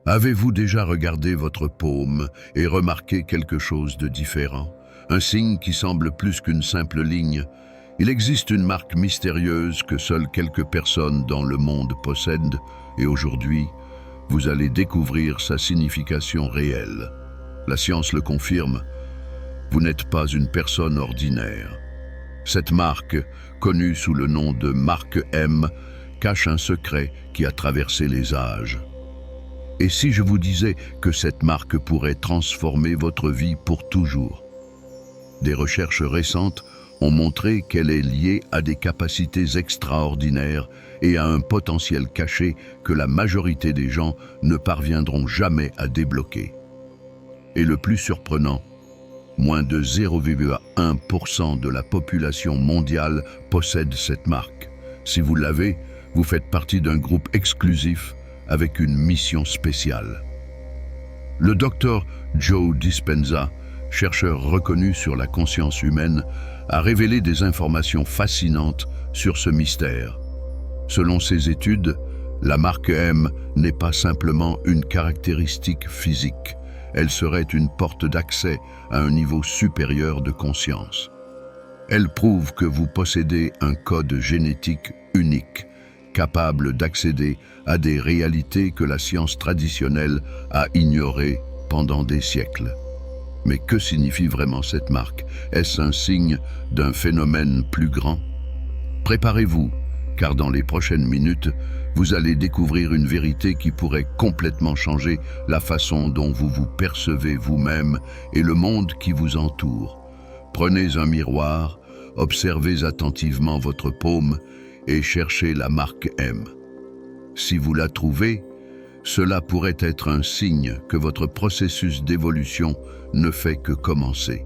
Avez-vous déjà regardé votre paume et remarqué quelque chose de différent? Un signe qui semble plus qu'une simple ligne. Il existe une marque mystérieuse que seules quelques personnes dans le monde possèdent et aujourd'hui, vous allez découvrir sa signification réelle. La science le confirme, vous n'êtes pas une personne ordinaire. Cette marque, connue sous le nom de marque M, cache un secret qui a traversé les âges. Et si je vous disais que cette marque pourrait transformer votre vie pour toujours? Des recherches récentes ont montré qu'elle est liée à des capacités extraordinaires et à un potentiel caché que la majorité des gens ne parviendront jamais à débloquer. Et le plus surprenant, moins de 0,1% de la population mondiale possède cette marque. Si vous l'avez, vous faites partie d'un groupe exclusif avec une mission spéciale. Le docteur Joe Dispenza, chercheur reconnu sur la conscience humaine, a révélé des informations fascinantes sur ce mystère. Selon ses études, la marque M n'est pas simplement une caractéristique physique, elle serait une porte d'accès à un niveau supérieur de conscience. Elle prouve que vous possédez un code génétique unique, capable d'accéder à des réalités que la science traditionnelle a ignorées pendant des siècles. Mais que signifie vraiment cette marque? Est-ce un signe d'un phénomène plus grand? Préparez-vous, car dans les prochaines minutes, vous allez découvrir une vérité qui pourrait complètement changer la façon dont vous vous percevez vous-même et le monde qui vous entoure. Prenez un miroir, observez attentivement votre paume et cherchez la marque M. Si vous la trouvez, cela pourrait être un signe que votre processus d'évolution ne fait que commencer.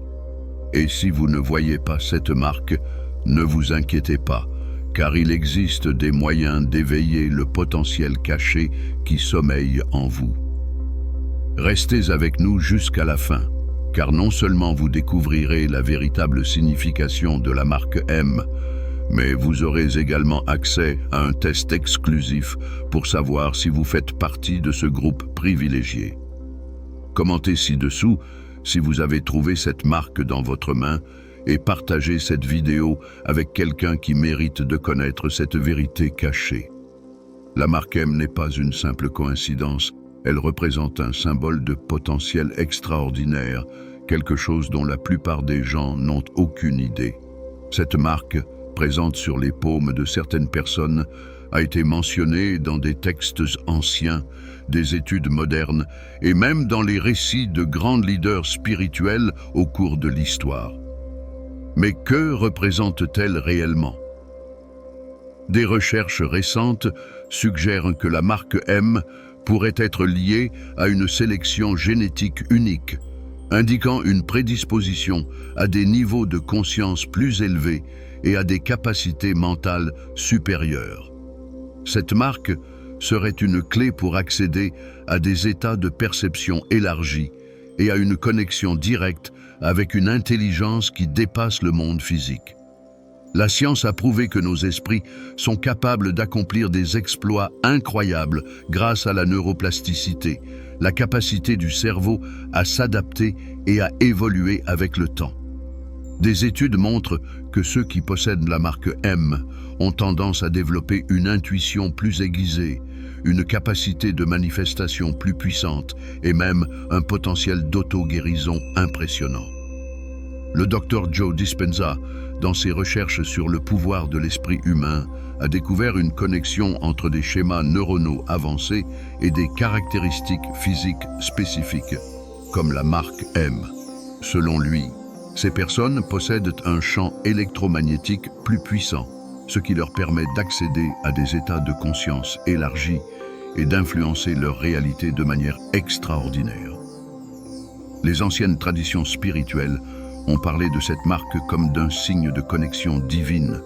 Et si vous ne voyez pas cette marque, ne vous inquiétez pas, car il existe des moyens d'éveiller le potentiel caché qui sommeille en vous. Restez avec nous jusqu'à la fin, car non seulement vous découvrirez la véritable signification de la marque M, mais vous aurez également accès à un test exclusif pour savoir si vous faites partie de ce groupe privilégié. Commentez ci-dessous si vous avez trouvé cette marque dans votre main et partagez cette vidéo avec quelqu'un qui mérite de connaître cette vérité cachée. La marque M n'est pas une simple coïncidence, elle représente un symbole de potentiel extraordinaire, quelque chose dont la plupart des gens n'ont aucune idée. Cette marque, présente sur les paumes de certaines personnes, a été mentionnée dans des textes anciens, des études modernes et même dans les récits de grands leaders spirituels au cours de l'histoire. Mais que représente-t-elle réellement? Des recherches récentes suggèrent que la marque M pourrait être liée à une sélection génétique unique, indiquant une prédisposition à des niveaux de conscience plus élevés et à des capacités mentales supérieures. Cette marque serait une clé pour accéder à des états de perception élargis et à une connexion directe avec une intelligence qui dépasse le monde physique. La science a prouvé que nos esprits sont capables d'accomplir des exploits incroyables grâce à la neuroplasticité, la capacité du cerveau à s'adapter et à évoluer avec le temps. Des études montrent que ceux qui possèdent la marque M ont tendance à développer une intuition plus aiguisée, une capacité de manifestation plus puissante et même un potentiel d'auto-guérison impressionnant. Le docteur Joe Dispenza, dans ses recherches sur le pouvoir de l'esprit humain, a découvert une connexion entre des schémas neuronaux avancés et des caractéristiques physiques spécifiques, comme la marque M. Selon lui, ces personnes possèdent un champ électromagnétique plus puissant, ce qui leur permet d'accéder à des états de conscience élargis et d'influencer leur réalité de manière extraordinaire. Les anciennes traditions spirituelles ont parlé de cette marque comme d'un signe de connexion divine,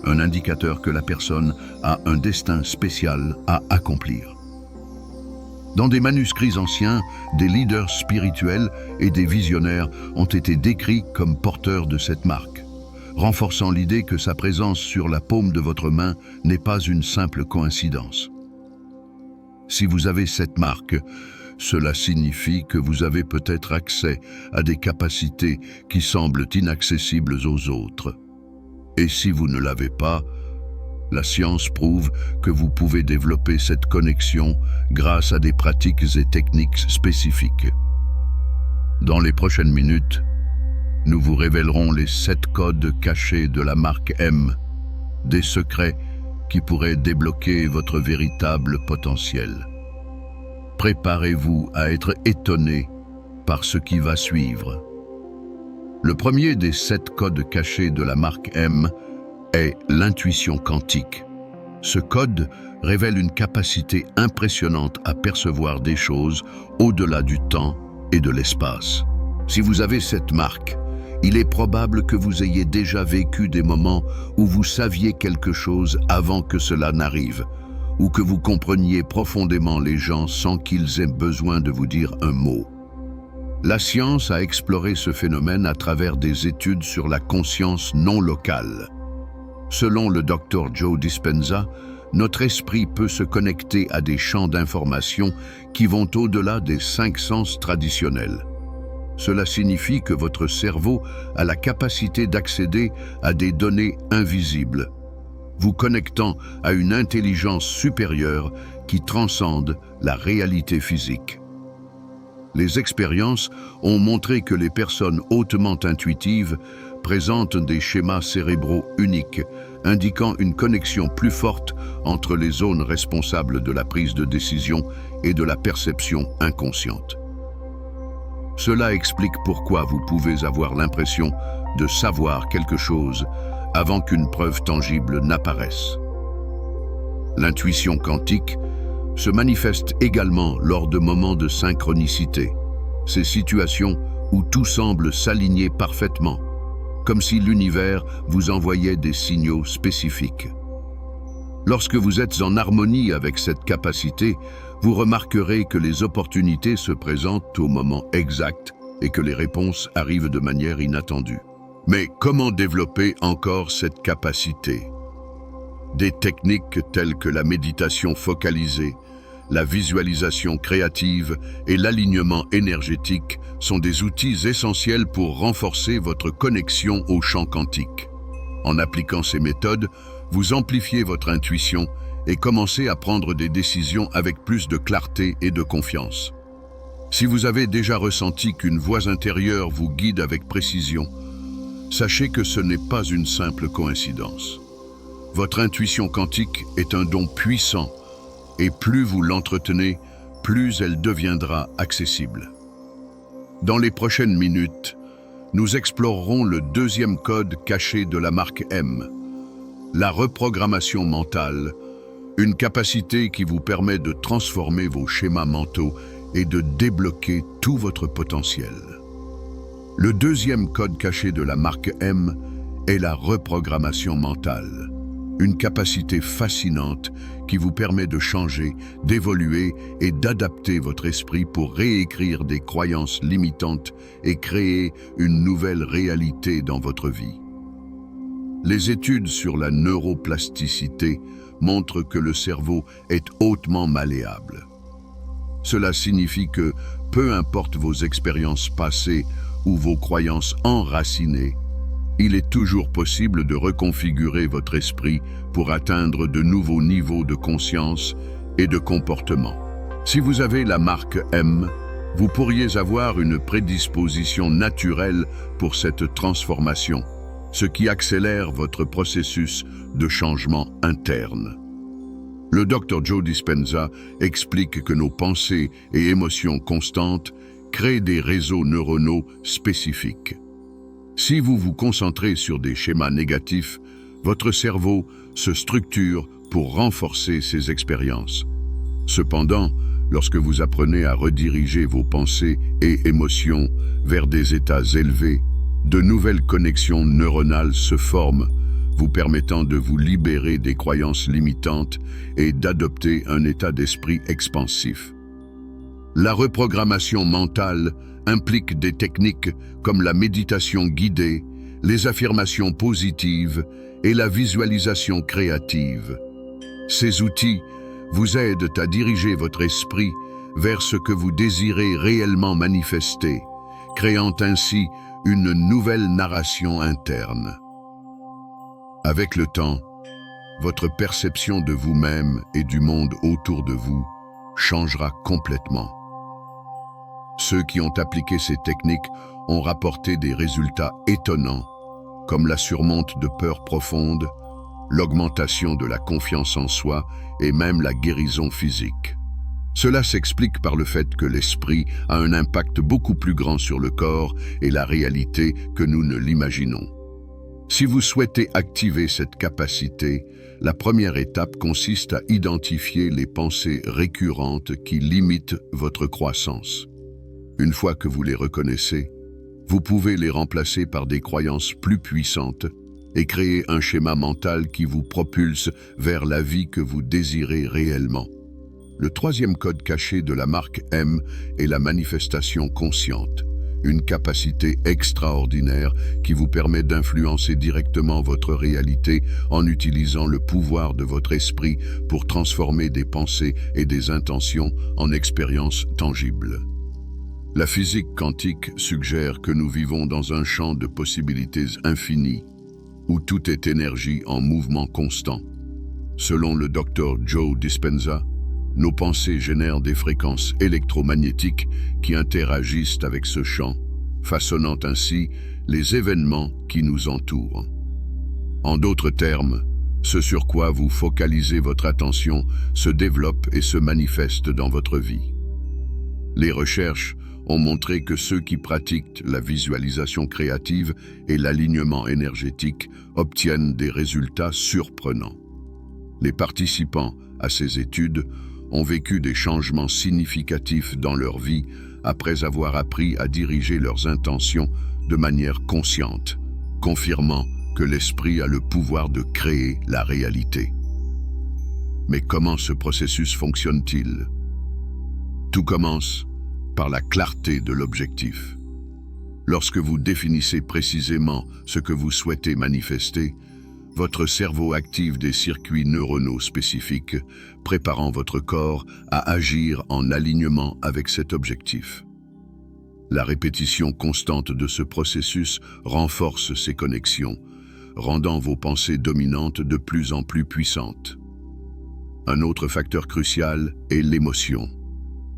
un indicateur que la personne a un destin spécial à accomplir. Dans des manuscrits anciens, des leaders spirituels et des visionnaires ont été décrits comme porteurs de cette marque, renforçant l'idée que sa présence sur la paume de votre main n'est pas une simple coïncidence. Si vous avez cette marque, Cela signifie que vous avez peut-être accès à des capacités qui semblent inaccessibles aux autres. Et si vous ne l'avez pas, la science prouve que vous pouvez développer cette connexion grâce à des pratiques et techniques spécifiques. Dans les prochaines minutes, nous vous révélerons les 7 codes cachés de la marque M, des secrets qui pourraient débloquer votre véritable potentiel. Préparez-vous à être étonné par ce qui va suivre. Le premier des 7 codes cachés de la marque M est l'intuition quantique. Ce code révèle une capacité impressionnante à percevoir des choses au-delà du temps et de l'espace. Si vous avez cette marque, il est probable que vous ayez déjà vécu des moments où vous saviez quelque chose avant que cela n'arrive, ou que vous compreniez profondément les gens sans qu'ils aient besoin de vous dire un mot. La science a exploré ce phénomène à travers des études sur la conscience non locale. Selon le Dr Joe Dispenza, notre esprit peut se connecter à des champs d'information qui vont au-delà des 5 sens traditionnels. Cela signifie que votre cerveau a la capacité d'accéder à des données invisibles, vous connectant à une intelligence supérieure qui transcende la réalité physique. Les expériences ont montré que les personnes hautement intuitives présentent des schémas cérébraux uniques, indiquant une connexion plus forte entre les zones responsables de la prise de décision et de la perception inconsciente. Cela explique pourquoi vous pouvez avoir l'impression de savoir quelque chose avant qu'une preuve tangible n'apparaisse. L'intuition quantique se manifeste également lors de moments de synchronicité, ces situations où tout semble s'aligner parfaitement, comme si l'univers vous envoyait des signaux spécifiques. Lorsque vous êtes en harmonie avec cette capacité, vous remarquerez que les opportunités se présentent au moment exact et que les réponses arrivent de manière inattendue. Mais comment développer encore cette capacité? Des techniques telles que la méditation focalisée, la visualisation créative et l'alignement énergétique sont des outils essentiels pour renforcer votre connexion au champ quantique. En appliquant ces méthodes, vous amplifiez votre intuition et commencez à prendre des décisions avec plus de clarté et de confiance. Si vous avez déjà ressenti qu'une voix intérieure vous guide avec précision, sachez que ce n'est pas une simple coïncidence. Votre intuition quantique est un don puissant et plus vous l'entretenez, plus elle deviendra accessible. Dans les prochaines minutes, nous explorerons le deuxième code caché de la marque M, la reprogrammation mentale, une capacité qui vous permet de transformer vos schémas mentaux et de débloquer tout votre potentiel. Le deuxième code caché de la marque M est la reprogrammation mentale, une capacité fascinante qui vous permet de changer, d'évoluer et d'adapter votre esprit pour réécrire des croyances limitantes et créer une nouvelle réalité dans votre vie. Les études sur la neuroplasticité montrent que le cerveau est hautement malléable. Cela signifie que, peu importe vos expériences passées ou vos croyances enracinées, il est toujours possible de reconfigurer votre esprit pour atteindre de nouveaux niveaux de conscience et de comportement. Si vous avez la marque M, vous pourriez avoir une prédisposition naturelle pour cette transformation, ce qui accélère votre processus de changement interne. Le Dr Joe Dispenza explique que nos pensées et émotions constantes créent des réseaux neuronaux spécifiques. Si vous vous concentrez sur des schémas négatifs, votre cerveau se structure pour renforcer ces expériences. Cependant, lorsque vous apprenez à rediriger vos pensées et émotions vers des états élevés, de nouvelles connexions neuronales se forment, vous permettant de vous libérer des croyances limitantes et d'adopter un état d'esprit expansif. La reprogrammation mentale implique des techniques comme la méditation guidée, les affirmations positives et la visualisation créative. Ces outils vous aident à diriger votre esprit vers ce que vous désirez réellement manifester, créant ainsi une nouvelle narration interne. Avec le temps, votre perception de vous-même et du monde autour de vous changera complètement. Ceux qui ont appliqué ces techniques ont rapporté des résultats étonnants, comme la surmonte de peurs profondes, l'augmentation de la confiance en soi et même la guérison physique. Cela s'explique par le fait que l'esprit a un impact beaucoup plus grand sur le corps et la réalité que nous ne l'imaginons. Si vous souhaitez activer cette capacité, la première étape consiste à identifier les pensées récurrentes qui limitent votre croissance. Une fois que vous les reconnaissez, vous pouvez les remplacer par des croyances plus puissantes et créer un schéma mental qui vous propulse vers la vie que vous désirez réellement. Le troisième code caché de la marque M est la manifestation consciente, une capacité extraordinaire qui vous permet d'influencer directement votre réalité en utilisant le pouvoir de votre esprit pour transformer des pensées et des intentions en expériences tangibles. La physique quantique suggère que nous vivons dans un champ de possibilités infinies, où tout est énergie en mouvement constant. Selon le Dr Joe Dispenza, nos pensées génèrent des fréquences électromagnétiques qui interagissent avec ce champ, façonnant ainsi les événements qui nous entourent. En d'autres termes, ce sur quoi vous focalisez votre attention se développe et se manifeste dans votre vie. Les recherches ont montré que ceux qui pratiquent la visualisation créative et l'alignement énergétique obtiennent des résultats surprenants. Les participants à ces études ont vécu des changements significatifs dans leur vie après avoir appris à diriger leurs intentions de manière consciente, confirmant que l'esprit a le pouvoir de créer la réalité. Mais comment ce processus fonctionne-t-il? Tout commence par la clarté de l'objectif. Lorsque vous définissez précisément ce que vous souhaitez manifester, votre cerveau active des circuits neuronaux spécifiques, préparant votre corps à agir en alignement avec cet objectif. La répétition constante de ce processus renforce ces connexions, rendant vos pensées dominantes de plus en plus puissantes. Un autre facteur crucial est l'émotion.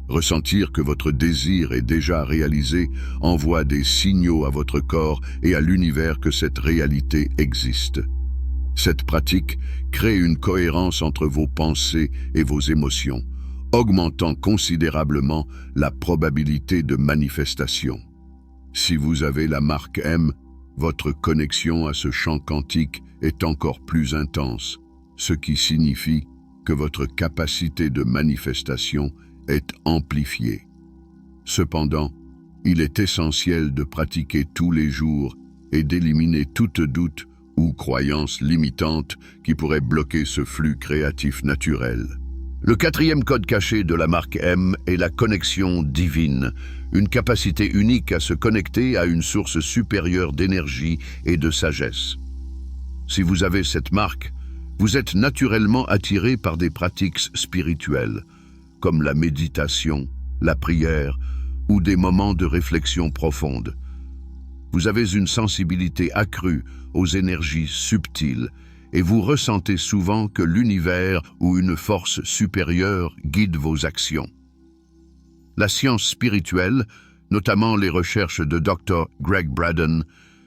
Ressentir que votre désir est déjà réalisé envoie des signaux à votre corps et à l'univers que cette réalité existe. Cette pratique crée une cohérence entre vos pensées et vos émotions, augmentant considérablement la probabilité de manifestation. Si vous avez la marque M, votre connexion à ce champ quantique est encore plus intense, ce qui signifie que votre capacité de manifestation est amplifiée. Cependant, il est essentiel de pratiquer tous les jours et d'éliminer toute doute ou croyance limitante qui pourrait bloquer ce flux créatif naturel. Le quatrième code caché de la marque M est la connexion divine, une capacité unique à se connecter à une source supérieure d'énergie et de sagesse. Si vous avez cette marque, vous êtes naturellement attiré par des pratiques spirituelles, comme la méditation, la prière ou des moments de réflexion profonde. Vous avez une sensibilité accrue aux énergies subtiles et vous ressentez souvent que l'univers ou une force supérieure guide vos actions. La science spirituelle, notamment les recherches de Dr. Greg Braden,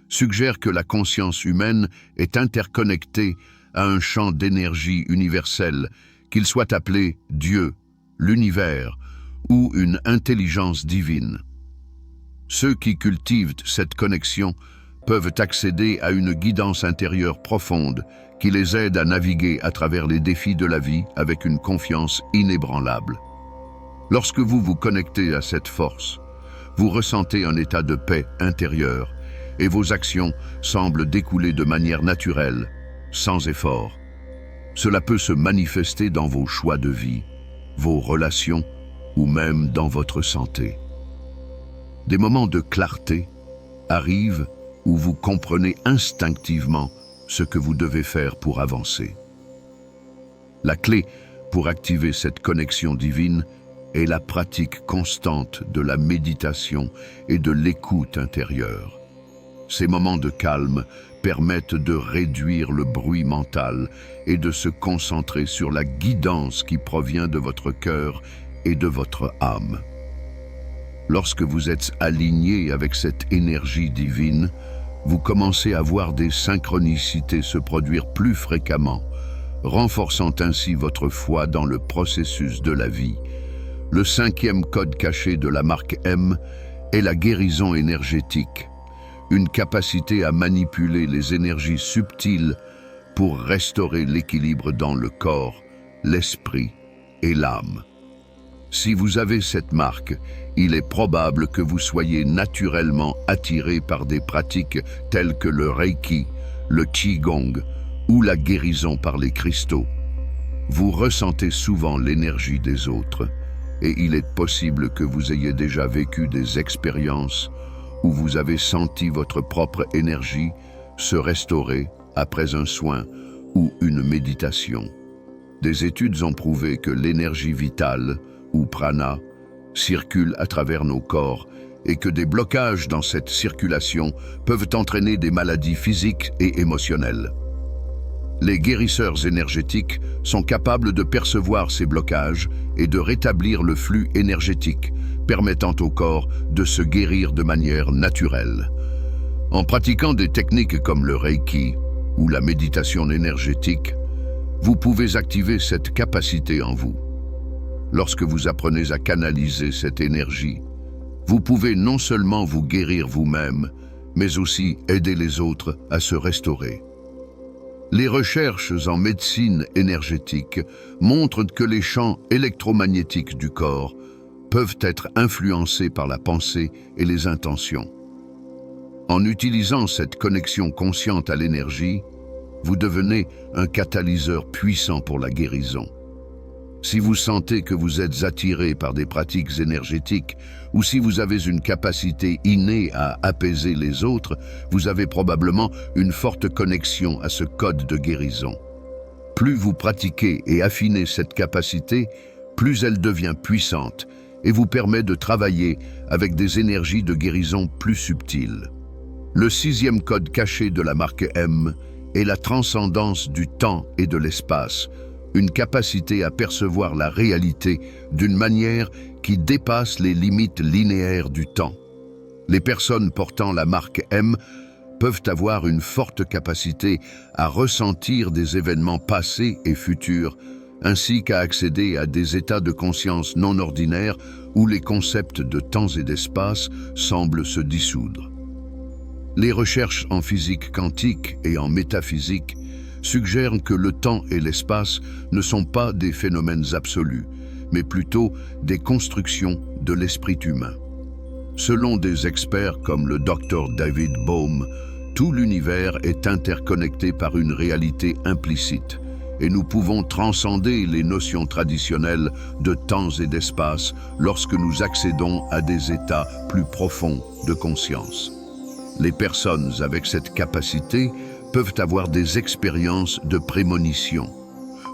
suggère que la conscience humaine est interconnectée à un champ d'énergie universel, qu'il soit appelé Dieu, l'univers ou une intelligence divine. Ceux qui cultivent cette connexion peuvent accéder à une guidance intérieure profonde qui les aide à naviguer à travers les défis de la vie avec une confiance inébranlable. Lorsque vous vous connectez à cette force, vous ressentez un état de paix intérieure et vos actions semblent découler de manière naturelle, sans effort. Cela peut se manifester dans vos choix de vie, vos relations ou même dans votre santé. Des moments de clarté arrivent où vous comprenez instinctivement ce que vous devez faire pour avancer. La clé pour activer cette connexion divine est la pratique constante de la méditation et de l'écoute intérieure. Ces moments de calme permettent de réduire le bruit mental et de se concentrer sur la guidance qui provient de votre cœur et de votre âme. Lorsque vous êtes aligné avec cette énergie divine, vous commencez à voir des synchronicités se produire plus fréquemment, renforçant ainsi votre foi dans le processus de la vie. Le 5e code caché de la marque M est la guérison énergétique, une capacité à manipuler les énergies subtiles pour restaurer l'équilibre dans le corps, l'esprit et l'âme. Si vous avez cette marque, il est probable que vous soyez naturellement attiré par des pratiques telles que le Reiki, le Qigong ou la guérison par les cristaux. Vous ressentez souvent l'énergie des autres et il est possible que vous ayez déjà vécu des expériences où vous avez senti votre propre énergie se restaurer après un soin ou une méditation. Des études ont prouvé que l'énergie vitale, ou prana, circule à travers nos corps et que des blocages dans cette circulation peuvent entraîner des maladies physiques et émotionnelles. Les guérisseurs énergétiques sont capables de percevoir ces blocages et de rétablir le flux énergétique, permettant au corps de se guérir de manière naturelle. En pratiquant des techniques comme le Reiki ou la méditation énergétique, vous pouvez activer cette capacité en vous. Lorsque vous apprenez à canaliser cette énergie, vous pouvez non seulement vous guérir vous-même, mais aussi aider les autres à se restaurer. Les recherches en médecine énergétique montrent que les champs électromagnétiques du corps peuvent être influencés par la pensée et les intentions. En utilisant cette connexion consciente à l'énergie, vous devenez un catalyseur puissant pour la guérison. Si vous sentez que vous êtes attiré par des pratiques énergétiques ou si vous avez une capacité innée à apaiser les autres, vous avez probablement une forte connexion à ce code de guérison. Plus vous pratiquez et affinez cette capacité, plus elle devient puissante et vous permet de travailler avec des énergies de guérison plus subtiles. Le 6e code caché de la marque M est la transcendance du temps et de l'espace, une capacité à percevoir la réalité d'une manière qui dépasse les limites linéaires du temps. Les personnes portant la marque M peuvent avoir une forte capacité à ressentir des événements passés et futurs, ainsi qu'à accéder à des états de conscience non ordinaires où les concepts de temps et d'espace semblent se dissoudre. Les recherches en physique quantique et en métaphysique suggèrent que le temps et l'espace ne sont pas des phénomènes absolus, mais plutôt des constructions de l'esprit humain. Selon des experts comme le Dr David Bohm, tout l'univers est interconnecté par une réalité implicite, et nous pouvons transcender les notions traditionnelles de temps et d'espace lorsque nous accédons à des états plus profonds de conscience. Les personnes avec cette capacité peuvent avoir des expériences de prémonition,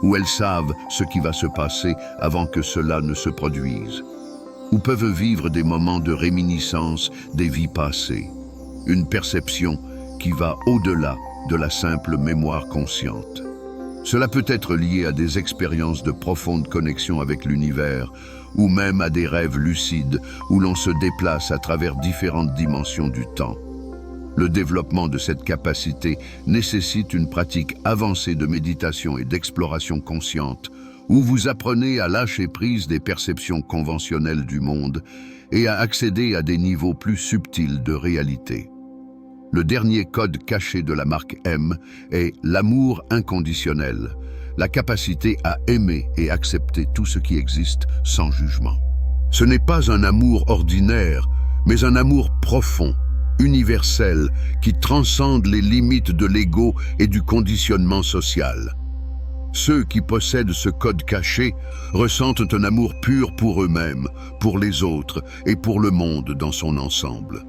où elles savent ce qui va se passer avant que cela ne se produise, ou peuvent vivre des moments de réminiscence des vies passées, une perception qui va au-delà de la simple mémoire consciente. Cela peut être lié à des expériences de profonde connexion avec l'univers, ou même à des rêves lucides où l'on se déplace à travers différentes dimensions du temps. Le développement de cette capacité nécessite une pratique avancée de méditation et d'exploration consciente, où vous apprenez à lâcher prise des perceptions conventionnelles du monde et à accéder à des niveaux plus subtils de réalité. Le dernier code caché de la marque M est l'amour inconditionnel, la capacité à aimer et accepter tout ce qui existe sans jugement. Ce n'est pas un amour ordinaire, mais un amour profond, universel, qui transcende les limites de l'ego et du conditionnement social. Ceux qui possèdent ce code caché ressentent un amour pur pour eux-mêmes, pour les autres et pour le monde dans son ensemble.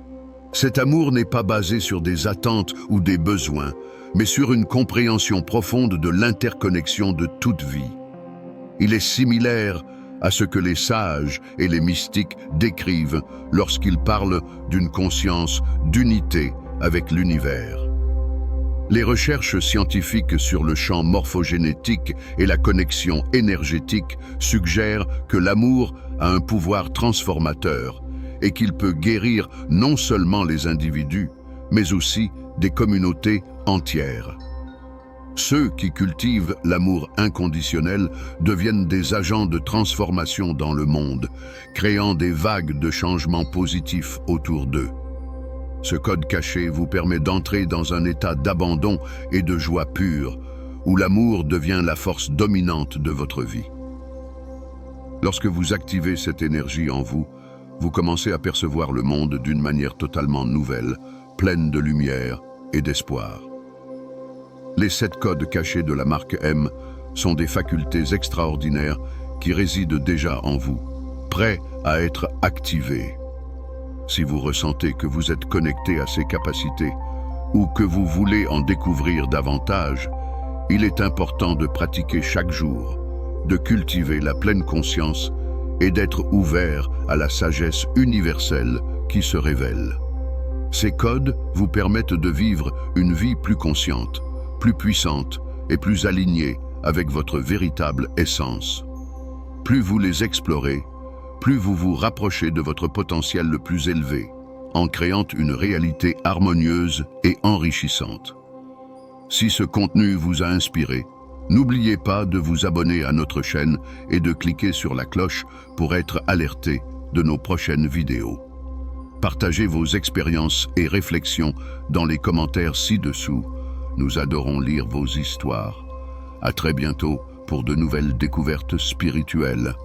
Cet amour n'est pas basé sur des attentes ou des besoins, mais sur une compréhension profonde de l'interconnexion de toute vie. Il est similaire à ce que les sages et les mystiques décrivent lorsqu'ils parlent d'une conscience d'unité avec l'univers. Les recherches scientifiques sur le champ morphogénétique et la connexion énergétique suggèrent que l'amour a un pouvoir transformateur et qu'il peut guérir non seulement les individus, mais aussi des communautés entières. Ceux qui cultivent l'amour inconditionnel deviennent des agents de transformation dans le monde, créant des vagues de changements positifs autour d'eux. Ce code caché vous permet d'entrer dans un état d'abandon et de joie pure, où l'amour devient la force dominante de votre vie. Lorsque vous activez cette énergie en vous, vous commencez à percevoir le monde d'une manière totalement nouvelle, pleine de lumière et d'espoir. Les 7 codes cachés de la marque M sont des facultés extraordinaires qui résident déjà en vous, prêts à être activées. Si vous ressentez que vous êtes connecté à ces capacités ou que vous voulez en découvrir davantage, il est important de pratiquer chaque jour, de cultiver la pleine conscience et d'être ouvert à la sagesse universelle qui se révèle. Ces codes vous permettent de vivre une vie plus consciente, plus puissante et plus alignée avec votre véritable essence. Plus vous les explorez, plus vous vous rapprochez de votre potentiel le plus élevé, en créant une réalité harmonieuse et enrichissante. Si ce contenu vous a inspiré, n'oubliez pas de vous abonner à notre chaîne et de cliquer sur la cloche pour être alerté de nos prochaines vidéos. Partagez vos expériences et réflexions dans les commentaires ci-dessous. Nous adorons lire vos histoires. À très bientôt pour de nouvelles découvertes spirituelles.